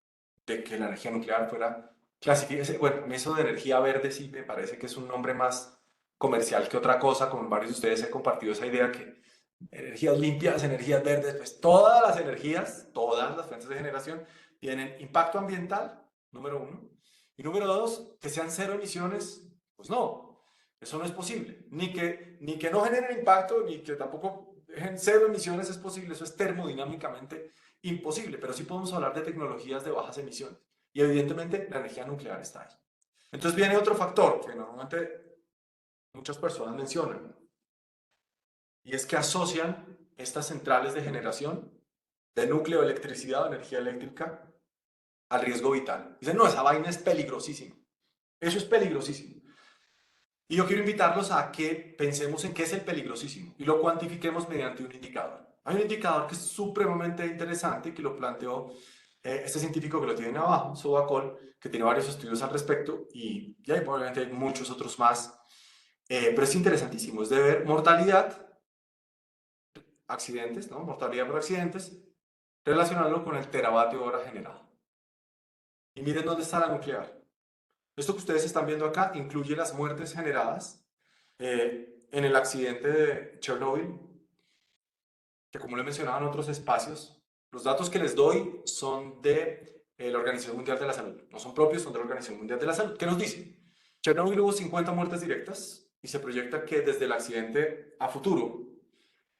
de que la energía nuclear fuera clasificada. Bueno, eso de energía verde sí me parece que es un nombre más comercial que otra cosa, como varios de ustedes he compartido esa idea que energías limpias, energías verdes, pues todas las energías, todas las fuentes de generación tienen impacto ambiental, número uno, y número dos, que sean cero emisiones, pues no, eso no es posible, ni que no generen impacto, ni que tampoco dejen cero emisiones es posible, eso es termodinámicamente imposible, pero sí podemos hablar de tecnologías de bajas emisiones. Y evidentemente la energía nuclear está ahí. Entonces viene otro factor que normalmente muchas personas mencionan, y es que asocian estas centrales de generación de núcleo de electricidad o energía eléctrica al riesgo vital. Dicen, no, esa vaina es peligrosísima. Eso es peligrosísimo. Y yo quiero invitarlos a que pensemos en qué es el peligrosísimo y lo cuantifiquemos mediante un indicador. Hay un indicador que es supremamente interesante que lo planteó este científico que lo tienen abajo, Sobacol, que tiene varios estudios al respecto y ya probablemente hay muchos otros más, pero es interesantísimo, es de ver mortalidad, accidentes, ¿no? Mortalidad por accidentes, relacionarlo con el teravatio hora generado. Y miren dónde está la nuclear. Esto que ustedes están viendo acá incluye las muertes generadas en el accidente de Chernobyl, que como lo he mencionado en otros espacios, los datos que les doy son de la Organización Mundial de la Salud. No son propios, son de la Organización Mundial de la Salud. ¿Qué nos dice? Chernobyl hubo 50 muertes directas y se proyecta que desde el accidente a futuro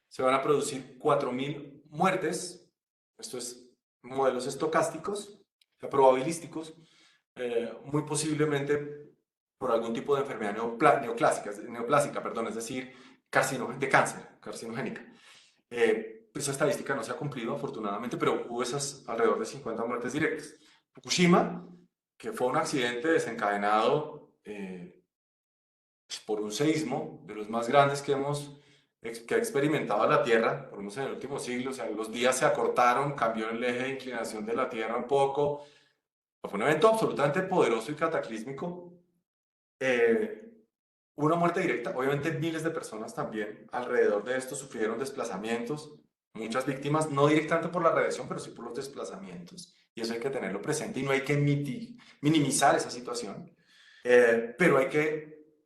se van a producir 4.000 muertes. Esto es modelos estocásticos, probabilísticos, muy posiblemente por algún tipo de enfermedad neoplásica, perdón, es decir, de cáncer, carcinogénica. Esa estadística no se ha cumplido, afortunadamente, pero hubo esas alrededor de 50 muertes directas. Fukushima, que fue un accidente desencadenado por un seísmo de los más grandes que hemos que ha experimentado la Tierra, por lo menos en el último siglo. O sea, los días se acortaron, cambió el eje de inclinación de la Tierra un poco. Fue un evento absolutamente poderoso y cataclísmico. Eh, una muerte directa, obviamente miles de personas también alrededor de esto sufrieron desplazamientos, muchas víctimas, no directamente por la radiación, pero sí por los desplazamientos. Y eso hay que tenerlo presente y no hay que minimizar esa situación, pero hay que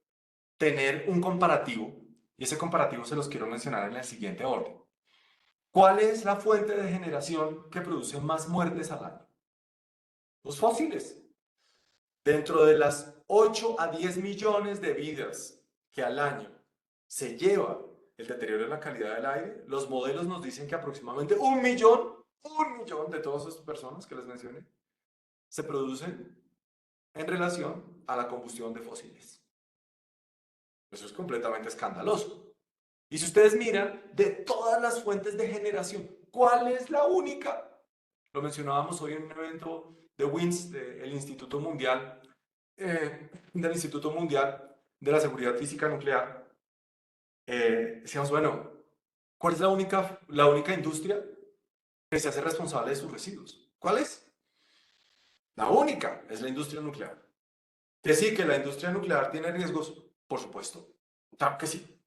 tener un comparativo, y ese comparativo se los quiero mencionar en el siguiente orden. ¿Cuál es la fuente de generación que produce más muertes al año? Los fósiles. Dentro de las 8 a 10 millones de vidas que al año se lleva el deterioro de la calidad del aire, los modelos nos dicen que aproximadamente un millón de todas esas personas que les mencioné se producen en relación a la combustión de fósiles. Eso es completamente escandaloso. Y si ustedes miran, de todas las fuentes de generación, ¿cuál es la única? Lo mencionábamos hoy en un evento de WINS, del Instituto Mundial, de la Seguridad Física Nuclear. Decíamos, bueno, ¿cuál es la única industria que se hace responsable de sus residuos? ¿Cuál es? La única es la industria nuclear. Que sí, que la industria nuclear tiene riesgos, por supuesto. Claro que sí,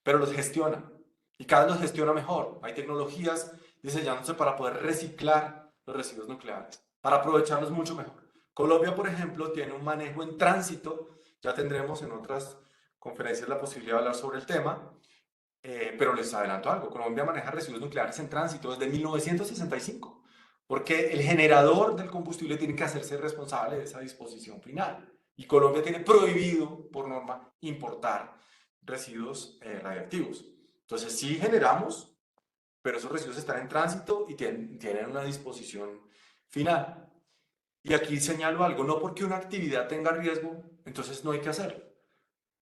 pero los gestiona. Y cada vez los gestiona mejor. Hay tecnologías diseñándose para poder reciclar los residuos nucleares, para aprovecharlos mucho mejor. Colombia, por ejemplo, tiene un manejo en tránsito. Ya tendremos en otras conferencias la posibilidad de hablar sobre el tema, pero les adelanto algo. Colombia maneja residuos nucleares en tránsito desde 1965, porque el generador del combustible tiene que hacerse responsable de esa disposición final. Y Colombia tiene prohibido, por norma, importar residuos radiactivos. Entonces, sí generamos, pero esos residuos están en tránsito y tienen una disposición final. Y aquí señalo algo, no porque una actividad tenga riesgo, entonces no hay que hacerlo.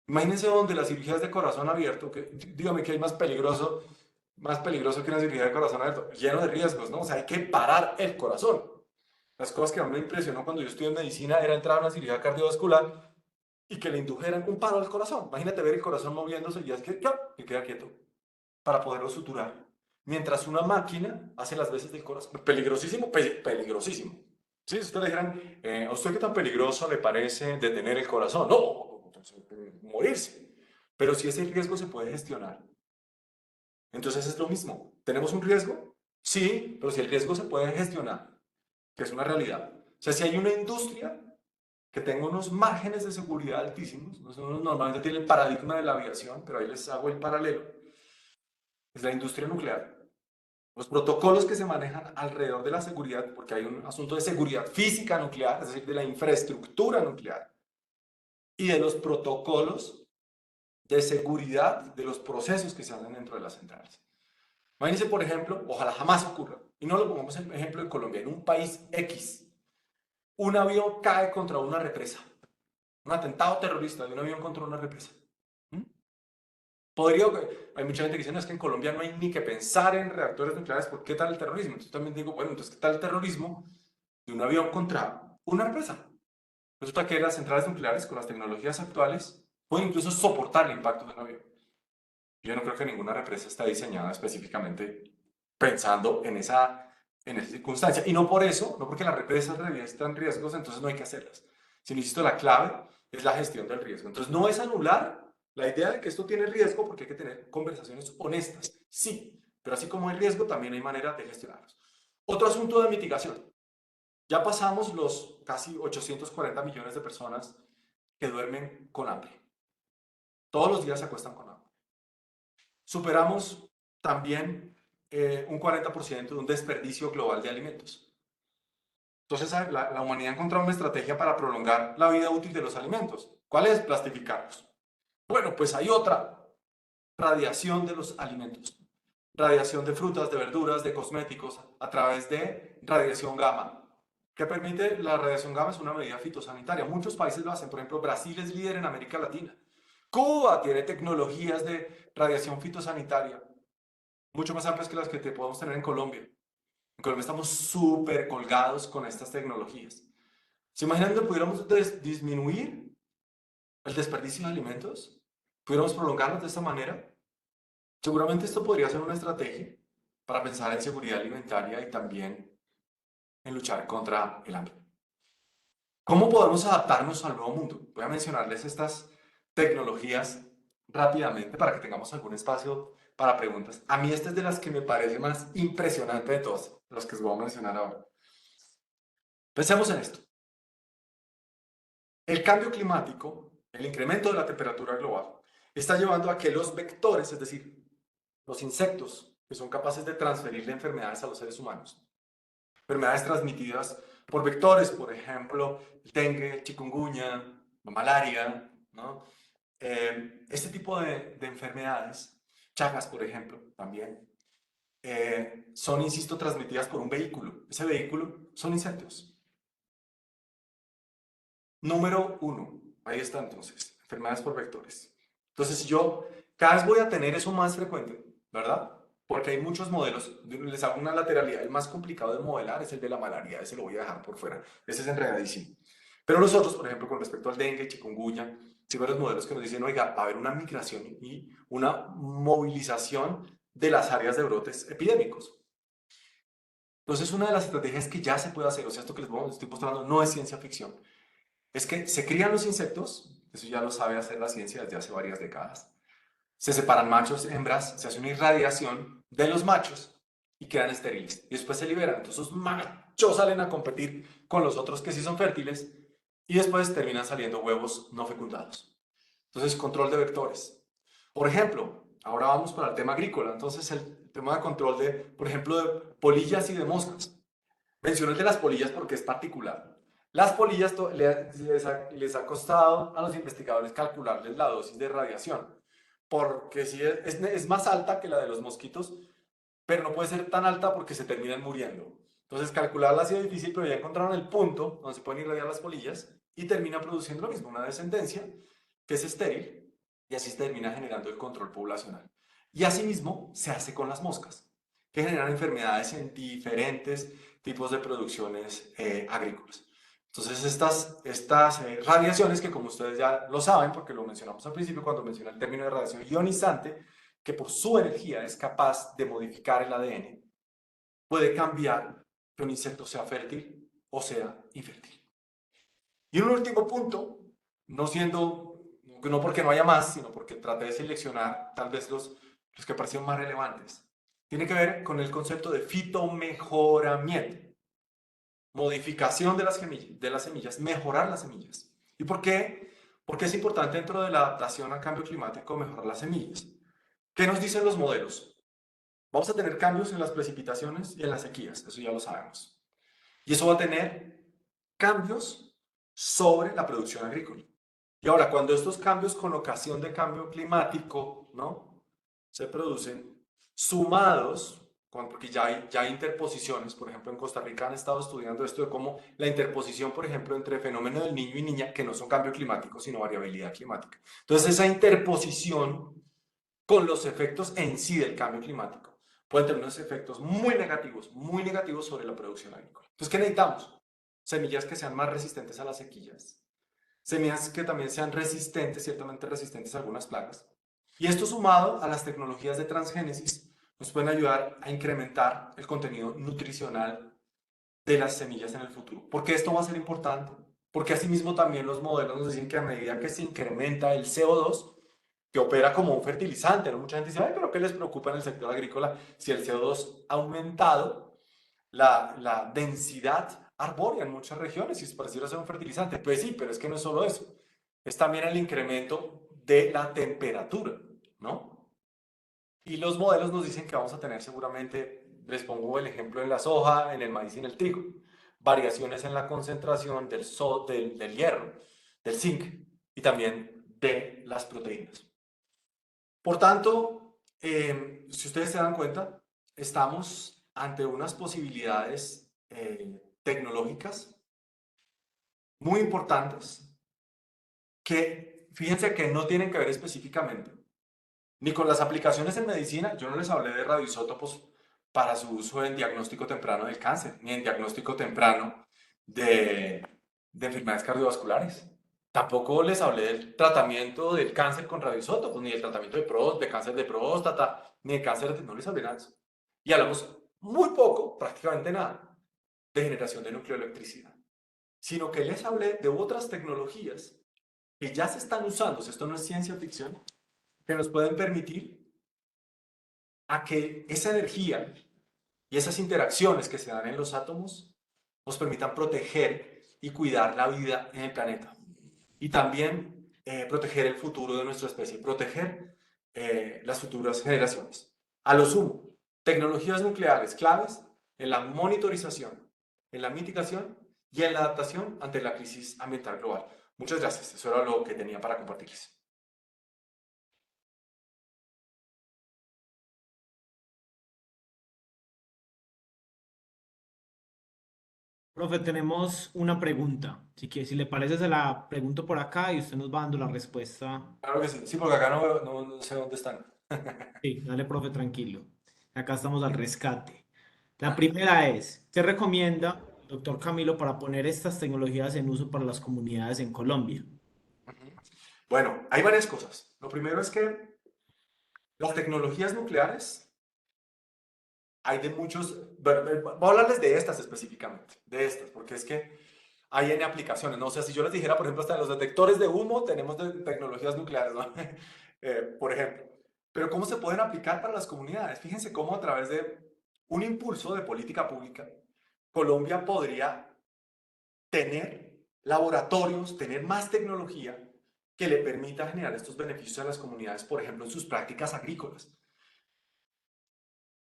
Imagínense donde las cirugías de corazón abierto, que, dígame que hay más peligroso que una cirugía de corazón abierto, lleno de riesgos, ¿no? O sea, hay que parar el corazón. Las cosas que a mí me impresionó cuando yo estudié en medicina era entrar a una cirugía cardiovascular y que le indujeran un paro al corazón. Imagínate ver el corazón moviéndose y es que queda quieto para poderlo suturar. Mientras una máquina hace las veces del corazón. Peligrosísimo, peligrosísimo. Sí, si usted le dijeran, ¿a usted qué tan peligroso le parece detener el corazón? No, morirse. Pero si ese riesgo se puede gestionar, entonces es lo mismo. ¿Tenemos un riesgo? Sí, pero si el riesgo se puede gestionar, que es una realidad. O sea, si hay una industria que tenga unos márgenes de seguridad altísimos, nosotros normalmente tiene el paradigma de la aviación, pero ahí les hago el paralelo, es la industria nuclear. Los protocolos que se manejan alrededor de la seguridad, porque hay un asunto de seguridad física nuclear, es decir, de la infraestructura nuclear, y de los protocolos de seguridad de los procesos que se hacen dentro de las centrales. Imagínense, por ejemplo, ojalá jamás ocurra, y no lo pongamos en ejemplo de Colombia, en un país X, un avión cae contra una represa, un atentado terrorista de un avión contra una represa. ¿Mm? Hay mucha gente que dice, no, es que en Colombia no hay ni que pensar en reactores nucleares, ¿por qué tal el terrorismo? Entonces también digo, bueno, entonces, ¿qué tal el terrorismo de un avión contra una represa? Resulta que las centrales nucleares, con las tecnologías actuales, pueden incluso soportar el impacto de un avión. Yo no creo que ninguna represa está diseñada específicamente pensando en esa circunstancia. Y no por eso, no porque las represas reviertan riesgos, entonces no hay que hacerlas. Sino, insisto, la clave es la gestión del riesgo. Entonces, no es anular la idea de que esto tiene riesgo, porque hay que tener conversaciones honestas. Sí, pero así como hay riesgo, también hay manera de gestionarlos. Otro asunto de mitigación. Ya pasamos los casi 840 millones de personas que duermen con hambre. Todos los días se acuestan con hambre. Superamos también un 40% de un desperdicio global de alimentos. Entonces, la humanidad ha encontrado una estrategia para prolongar la vida útil de los alimentos. ¿Cuál es? Plastificarlos. Bueno, pues hay otra: radiación de los alimentos. Radiación de frutas, de verduras, de cosméticos a través de radiación gamma. ¿Qué permite la radiación gamma? Es una medida fitosanitaria. Muchos países lo hacen. Por ejemplo, Brasil es líder en América Latina. Cuba tiene tecnologías de radiación fitosanitaria mucho más amplias que las que te podemos tener en Colombia. En Colombia estamos súper colgados con estas tecnologías. ¿Se imaginan que pudiéramos disminuir el desperdicio de alimentos? ¿Pudiéramos prolongarlos de esta manera? Seguramente esto podría ser una estrategia para pensar en seguridad alimentaria y también en luchar contra el hambre. ¿Cómo podemos adaptarnos al nuevo mundo? Voy a mencionarles estas tecnologías rápidamente para que tengamos algún espacio para preguntas. A mí esta es de las que me parece más impresionante de todas, las que os voy a mencionar ahora. Pensemos en esto. El cambio climático, el incremento de la temperatura global, está llevando a que los vectores, es decir, los insectos que son capaces de transferirle enfermedades a los seres humanos, enfermedades transmitidas por vectores, por ejemplo, el dengue, chikungunya, la malaria, ¿no? Este tipo de enfermedades, Chagas, por ejemplo, también, son, insisto, transmitidas por un vehículo. Ese vehículo son insectos. Número uno, ahí está entonces, enfermedades por vectores. Entonces, si yo cada vez voy a tener eso más frecuente, ¿verdad? Porque hay muchos modelos, les hago una lateralidad, el más complicado de modelar es el de la malaria, ese lo voy a dejar por fuera, ese es enredadísimo. Pero los otros, por ejemplo, con respecto al dengue, chikungunya, sí varios modelos que nos dicen, oiga, va a haber una migración y una movilización de las áreas de brotes epidémicos. Entonces, una de las estrategias que ya se puede hacer, o sea, esto que les estoy mostrando no es ciencia ficción, es que se crían los insectos, eso ya lo sabe hacer la ciencia desde hace varias décadas. Se separan machos, hembras, se hace una irradiación de los machos y quedan estériles. Y después se liberan. Entonces los machos salen a competir con los otros que sí son fértiles y después terminan saliendo huevos no fecundados. Entonces, control de vectores. Por ejemplo, ahora vamos para el tema agrícola. Entonces, el tema de control de, por ejemplo, de polillas y de moscas. Menciono el de las polillas porque es particular. Las polillas les ha costado a los investigadores calcularles la dosis de radiación, porque sí es más alta que la de los mosquitos, pero no puede ser tan alta porque se terminan muriendo. Entonces calcularla ha sido difícil, pero ya encontraron el punto donde se pueden irradiar las polillas y termina produciendo lo mismo, una descendencia que es estéril y así se termina generando el control poblacional. Y asimismo se hace con las moscas, que generan enfermedades en diferentes tipos de producciones agrícolas. Entonces estas radiaciones que como ustedes ya lo saben, porque lo mencionamos al principio cuando mencioné el término de radiación ionizante, que por su energía es capaz de modificar el ADN, puede cambiar que un insecto sea fértil o sea infértil. Y un último punto, no porque no haya más, sino porque traté de seleccionar tal vez los que parecieron más relevantes, tiene que ver con el concepto de fitomejoramiento, modificación de las semillas, mejorar las semillas. ¿Y por qué? Porque es importante dentro de la adaptación al cambio climático mejorar las semillas. ¿Qué nos dicen los modelos? Vamos a tener cambios en las precipitaciones y en las sequías, eso ya lo sabemos. Y eso va a tener cambios sobre la producción agrícola. Y ahora, cuando estos cambios con ocasión de cambio climático, ¿no? Se producen sumados, porque ya hay interposiciones, por ejemplo, en Costa Rica han estado estudiando esto de cómo la interposición, por ejemplo, entre fenómeno del niño y niña, que no son cambio climático, sino variabilidad climática. Entonces, esa interposición con los efectos en sí del cambio climático pueden tener unos efectos muy negativos sobre la producción agrícola. Entonces, ¿qué necesitamos? Semillas que sean más resistentes a las sequías, semillas que también sean resistentes, ciertamente resistentes a algunas plagas. Y esto sumado a las tecnologías de transgénesis nos pueden ayudar a incrementar el contenido nutricional de las semillas en el futuro. ¿Por qué esto va a ser importante? Porque asimismo también los modelos nos dicen que a medida que se incrementa el CO2, que opera como un fertilizante, ¿no? Mucha gente dice, ay, pero ¿qué les preocupa en el sector agrícola si el CO2 ha aumentado la densidad arbórea en muchas regiones y pareciera ser un fertilizante? Pues sí, pero es que no es solo eso, es también el incremento de la temperatura, ¿no? Y los modelos nos dicen que vamos a tener seguramente, les pongo el ejemplo en la soja, en el maíz y en el trigo, variaciones en la concentración del hierro, del zinc y también de las proteínas. Por tanto, si ustedes se dan cuenta, estamos ante unas posibilidades tecnológicas muy importantes que, fíjense que no tienen que ver específicamente ni con las aplicaciones en medicina. Yo no les hablé de radioisótopos para su uso en diagnóstico temprano del cáncer, ni en diagnóstico temprano de enfermedades cardiovasculares. Tampoco les hablé del tratamiento del cáncer con radioisótopos, ni del tratamiento de cáncer de próstata, ni de cáncer de... No les hablé nada de eso. Y hablamos muy poco, prácticamente nada, de generación de nucleoelectricidad, sino que les hablé de otras tecnologías que ya se están usando, si esto no es ciencia ficción, que nos pueden permitir a que esa energía y esas interacciones que se dan en los átomos nos permitan proteger y cuidar la vida en el planeta. Y también proteger el futuro de nuestra especie, proteger las futuras generaciones. A lo sumo, tecnologías nucleares claves en la monitorización, en la mitigación y en la adaptación ante la crisis ambiental global. Muchas gracias, eso era lo que tenía para compartirles. Profe, tenemos una pregunta. Si le parece, se la pregunto por acá y usted nos va dando la respuesta. Claro que sí, sí, porque acá no sé dónde están. Sí, dale, profe, tranquilo. Acá estamos al rescate. La primera es, ¿qué recomienda el doctor Camilo para poner estas tecnologías en uso para las comunidades en Colombia? Bueno, hay varias cosas. Lo primero es que las tecnologías nucleares, hay de muchos, bueno, voy a hablarles de estas específicamente, de estas, porque es que hay N aplicaciones, ¿no? O sea, si yo les dijera, por ejemplo, hasta los detectores de humo tenemos tecnologías nucleares, ¿no? Por ejemplo. Pero ¿cómo se pueden aplicar para las comunidades? Fíjense cómo a través de un impulso de política pública, Colombia podría tener laboratorios, tener más tecnología que le permita generar estos beneficios a las comunidades, por ejemplo, en sus prácticas agrícolas.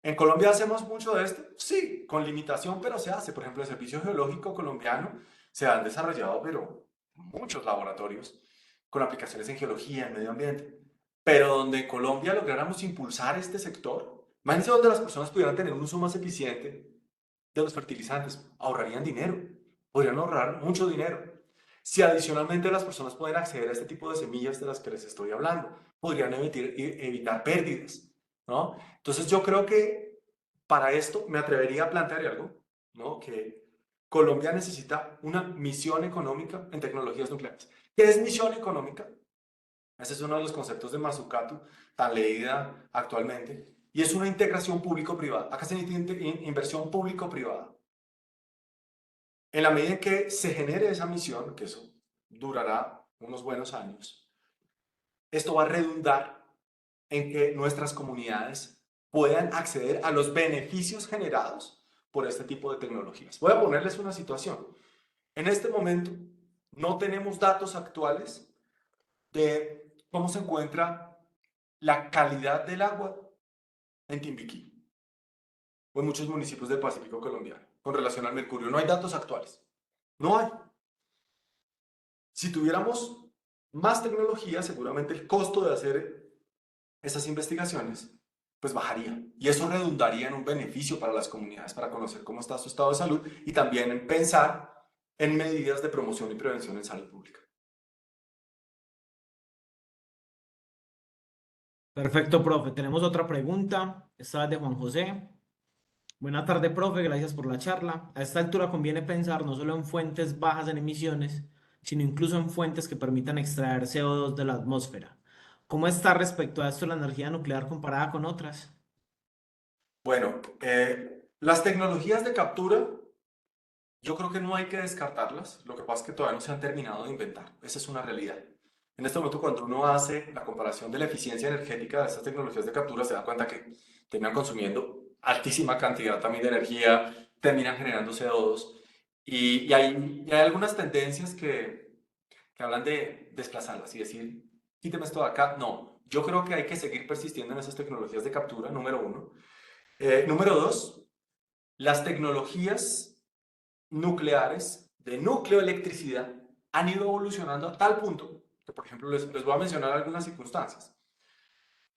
¿En Colombia hacemos mucho de esto? Sí, con limitación, pero se hace. Por ejemplo, el Servicio Geológico Colombiano se han desarrollado, pero muchos laboratorios con aplicaciones en geología, en medio ambiente. Pero donde en Colombia lográramos impulsar este sector, imagínense donde las personas pudieran tener un uso más eficiente de los fertilizantes, ahorrarían dinero, podrían ahorrar mucho dinero. Si adicionalmente las personas pueden acceder a este tipo de semillas de las que les estoy hablando, podrían evitar pérdidas, ¿no? Entonces yo creo que para esto me atrevería a plantear algo, ¿no? Que Colombia necesita una misión económica en tecnologías nucleares. ¿Qué es misión económica? Ese es uno de los conceptos de Mazzucato, tan leída actualmente, y es una integración público-privada. Acá se necesita inversión público-privada. En la medida en que se genere esa misión, que eso durará unos buenos años, esto va a redundar en que nuestras comunidades puedan acceder a los beneficios generados por este tipo de tecnologías. Voy a ponerles una situación. En este momento no tenemos datos actuales de cómo se encuentra la calidad del agua en Timbiquí o en muchos municipios del Pacífico colombiano con relación al mercurio. No hay datos actuales. No hay. Si tuviéramos más tecnología, seguramente el costo de hacer esas investigaciones pues bajaría. Y eso redundaría en un beneficio para las comunidades, para conocer cómo está su estado de salud y también en pensar en medidas de promoción y prevención en salud pública. Perfecto, profe. Tenemos otra pregunta. Esta es de Juan José. Buenas tardes, profe. Gracias por la charla. A esta altura conviene pensar no solo en fuentes bajas en emisiones, sino incluso en fuentes que permitan extraer CO2 de la atmósfera. ¿Cómo está respecto a esto la energía nuclear comparada con otras? Bueno, las tecnologías de captura, yo creo que no hay que descartarlas. Lo que pasa es que todavía no se han terminado de inventar. Esa es una realidad. En este momento, cuando uno hace la comparación de la eficiencia energética de estas tecnologías de captura, se da cuenta que terminan consumiendo altísima cantidad también de energía, terminan generando CO2. Y hay algunas tendencias que hablan de desplazarlas y decir, quíteme esto de acá. No, yo creo que hay que seguir persistiendo en esas tecnologías de captura, número uno. Número dos, las tecnologías nucleares de nucleoelectricidad han ido evolucionando a tal punto que, por ejemplo, les voy a mencionar algunas circunstancias.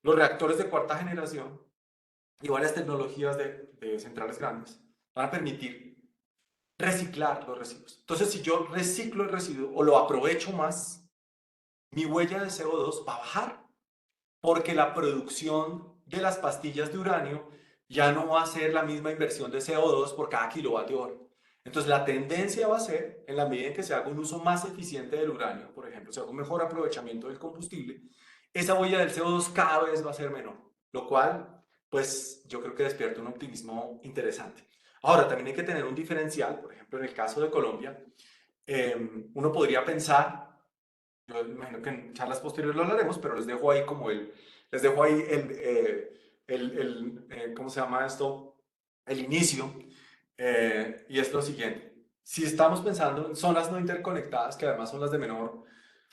Los reactores de cuarta generación y varias tecnologías de centrales grandes van a permitir reciclar los residuos. Entonces, si yo reciclo el residuo o lo aprovecho más, mi huella de CO2 va a bajar porque la producción de las pastillas de uranio ya no va a ser la misma inversión de CO2 por cada kilovatio hora. Entonces, la tendencia va a ser, en la medida en que se haga un uso más eficiente del uranio, por ejemplo, se haga un mejor aprovechamiento del combustible, esa huella del CO2 cada vez va a ser menor, lo cual, pues, yo creo que despierta un optimismo interesante. Ahora, también hay que tener un diferencial, por ejemplo, en el caso de Colombia, uno podría pensar, yo imagino que en charlas posteriores lo hablaremos, pero les dejo ahí como les dejo ahí ¿cómo se llama esto? El inicio, y es lo siguiente. Si estamos pensando en zonas no interconectadas, que además son las de menor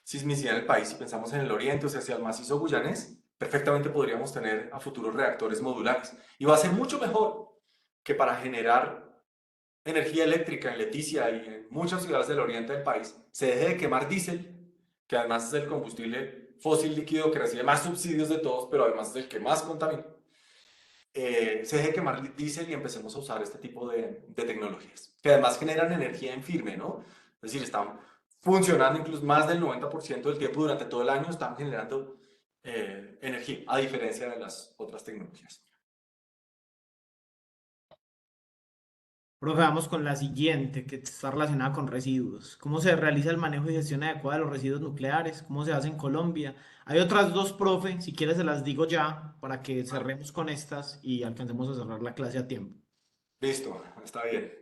sismicidad en el país, si pensamos en el oriente, o sea, hacia el macizo guyanés, perfectamente podríamos tener a futuros reactores modulares. Y va a ser mucho mejor que para generar energía eléctrica en Leticia y en muchas ciudades del oriente del país, se deje de quemar diésel, que además es el combustible fósil líquido que recibe más subsidios de todos, pero además es el que más contamina. Se deje de quemar diésel y empecemos a usar este tipo de tecnologías, que además generan energía en firme, ¿no? Es decir, están funcionando incluso más del 90% del tiempo durante todo el año, están generando energía, a diferencia de las otras tecnologías. Profe, vamos con la siguiente, que está relacionada con residuos. ¿Cómo se realiza el manejo y gestión adecuada de los residuos nucleares? ¿Cómo se hace en Colombia? Hay otras dos, profe, si quieres se las digo ya para que Vale. cerremos con estas y alcancemos a cerrar la clase a tiempo. Listo, está bien.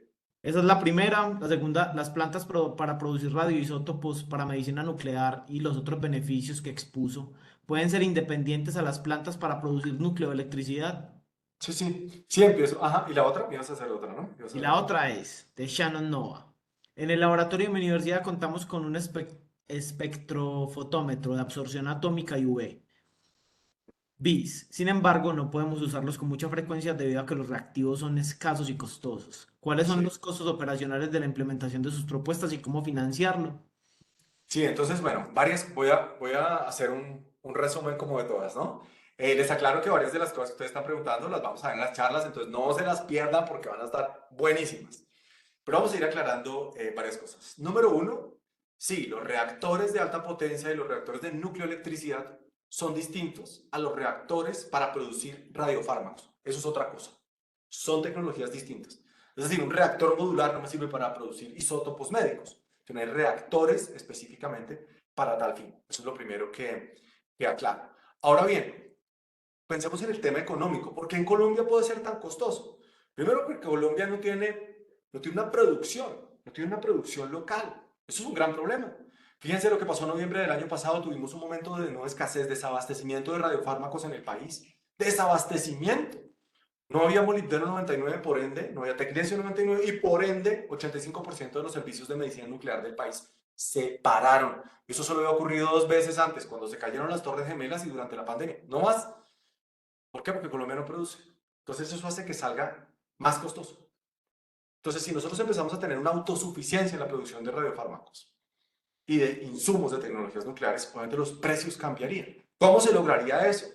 Esa es la primera. La segunda, las plantas para producir radioisótopos para medicina nuclear y los otros beneficios que expuso pueden ser independientes a las plantas para producir nucleoelectricidad. Sí, sí, sí empiezo. Ajá, y la otra, me ibas a hacer otra, ¿no? Ibas a Y hacer la otra. otra es de Shannon Nova. En el laboratorio de mi universidad contamos con un espectrofotómetro de absorción atómica y UV. BIS. Sin embargo, no podemos usarlos con mucha frecuencia debido a que los reactivos son escasos y costosos. ¿Cuáles son Sí. los costos operacionales de la implementación de sus propuestas y cómo financiarlo? Sí, entonces, bueno, voy a hacer un resumen como de todas, ¿no? Les aclaro que varias de las cosas que ustedes están preguntando las vamos a ver en las charlas, entonces no se las pierdan porque van a estar buenísimas. Pero vamos a ir aclarando varias cosas. Número uno, sí, los reactores de alta potencia y los reactores de nucleoelectricidad son distintos a los reactores para producir radiofármacos. Eso es otra cosa. Son tecnologías distintas. Es decir, un reactor modular no me sirve para producir isótopos médicos. Tener reactores específicamente para tal fin. Eso es lo primero que aclaro. Ahora bien, pensemos en el tema económico. ¿Por qué en Colombia puede ser tan costoso? Primero porque Colombia no tiene una producción local. Eso es un gran problema. Fíjense lo que pasó en noviembre del año pasado. Tuvimos un momento de no escasez, desabastecimiento de radiofármacos en el país. Desabastecimiento. No había molibdeno 99, por ende, no había tecnecio 99 y por ende 85% de los servicios de medicina nuclear del país se pararon. Eso solo había ocurrido 2 veces antes, cuando se cayeron las Torres Gemelas y durante la pandemia. No más. ¿Por qué? Porque Colombia no produce. Entonces eso hace que salga más costoso. Entonces, si nosotros empezamos a tener una autosuficiencia en la producción de radiofármacos y de insumos de tecnologías nucleares, obviamente los precios cambiarían. ¿Cómo se lograría eso?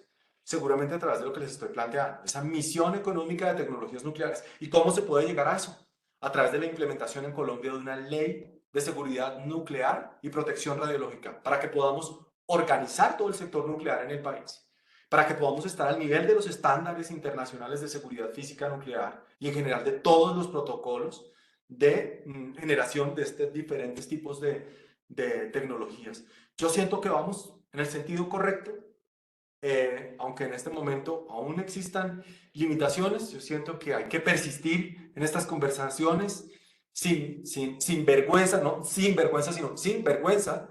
Seguramente a través de lo que les estoy planteando, esa misión económica de tecnologías nucleares. ¿Y cómo se puede llegar a eso? A través de la implementación en Colombia de una ley de seguridad nuclear y protección radiológica, para que podamos organizar todo el sector nuclear en el país, para que podamos estar al nivel de los estándares internacionales de seguridad física nuclear y en general de todos los protocolos de generación de estos diferentes tipos de tecnologías. Yo siento que vamos en el sentido correcto, aunque en este momento aún existan limitaciones. Yo siento que hay que persistir en estas conversaciones sin vergüenza, no sin vergüenza, sino sin vergüenza,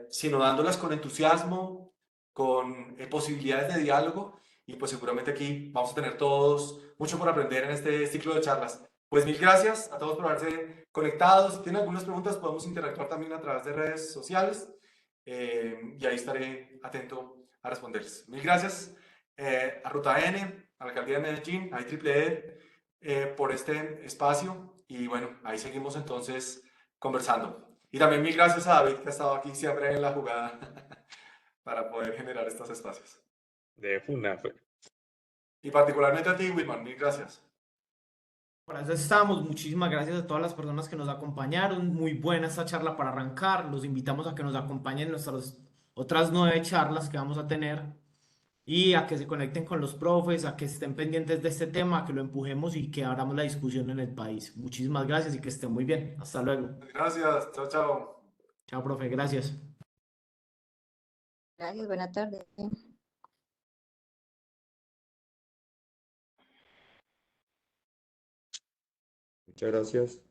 sino dándolas con entusiasmo, con posibilidades de diálogo, y pues seguramente aquí vamos a tener todos mucho por aprender en este ciclo de charlas. Pues mil gracias a todos por haberse conectado. Si tienen algunas preguntas podemos interactuar también a través de redes sociales, y ahí estaré atento a responderles. Mil gracias a Ruta N, a la Alcaldía de Medellín, a IEEE, por este espacio, y bueno, ahí seguimos entonces conversando. Y también mil gracias a David, que ha estado aquí siempre en la jugada para poder generar estos espacios. De una, pues. Y particularmente a ti, Wilman, mil gracias. Para eso estamos. Muchísimas gracias a todas las personas que nos acompañaron. Muy buena esta charla para arrancar. Los invitamos a que nos acompañen en nuestras otras 9 charlas que vamos a tener. y a que se conecten con los profes, a que estén pendientes de este tema, que lo empujemos y que abramos la discusión en el país. Muchísimas gracias y que estén muy bien. Hasta luego. Gracias, chao, chao. Chao, profe, gracias. Gracias, buena tarde. Muchas gracias.